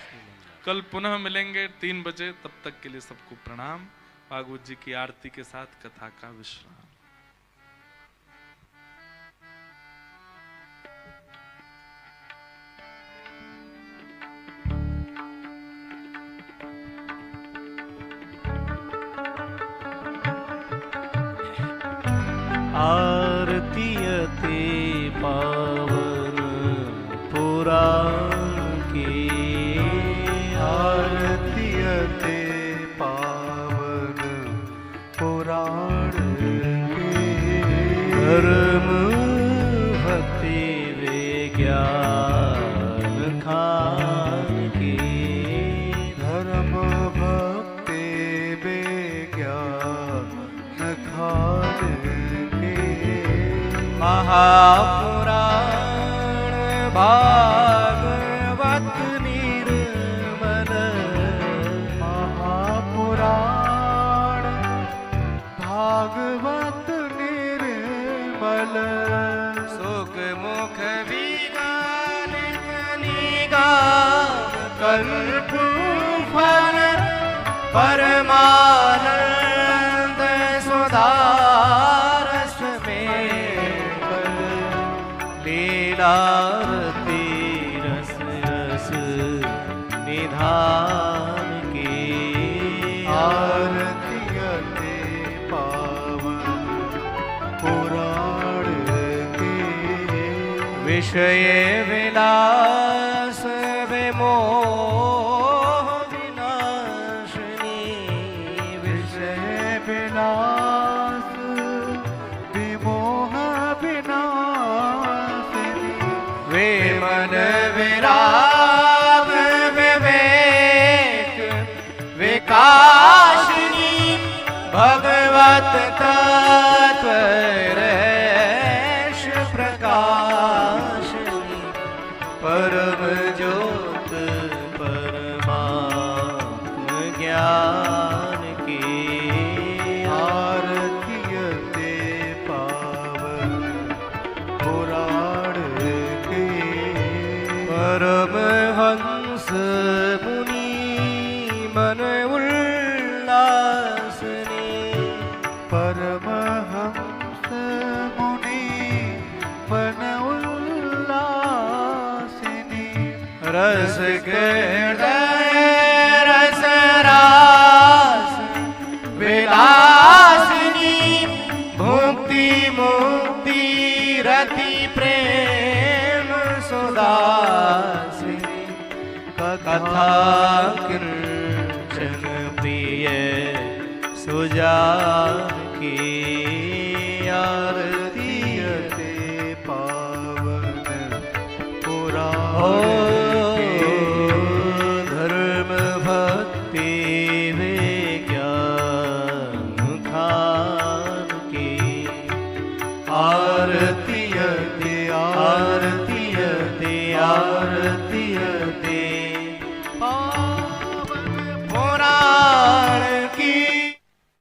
[SPEAKER 1] कल पुनः मिलेंगे 3 बजे, तब तक के लिए सबको प्रणाम। भागवत जी की आरती के साथ कथा का विश्राम।
[SPEAKER 2] आरतीयते पावन पुराण के,
[SPEAKER 3] आरतीयते पावन पुराण के,
[SPEAKER 2] धर्म भक्ति विज्ञान खान के,
[SPEAKER 3] धर्म भक्ति विज्ञान खान के,
[SPEAKER 2] महापुराण भागवत निर्मल,
[SPEAKER 3] महापुराण भागवत निर्मल,
[SPEAKER 2] सुख मुख विज्ञान निगाम कल्प फल, परमानंद सुधारस में लीलारती रस रस निधान के,
[SPEAKER 3] आरतीयते पावन पुराण के,
[SPEAKER 2] विषय विलास विमोह विनाशिनी,
[SPEAKER 3] विषय विनाश विमोह विनाशिनी,
[SPEAKER 2] वे मन विराग विवेक विकासिनी, भगवत तत्व रस प्रकाशिनी, परम ज्योत परमात्म ज्ञान की,
[SPEAKER 3] आरतीयते पावन पुराण के,
[SPEAKER 2] परमहंस मुनि मन उल्लासनी,
[SPEAKER 3] परमहंस मुनि मन उल्लासिनी,
[SPEAKER 2] रस हृदय रस रास विलासिनी, भुक्ति मुक्ति रति प्रेम सुदासिनी, कथा कीर्तन प्रिय सुजान की,
[SPEAKER 3] आरतीयते पावन पुराण
[SPEAKER 2] ओ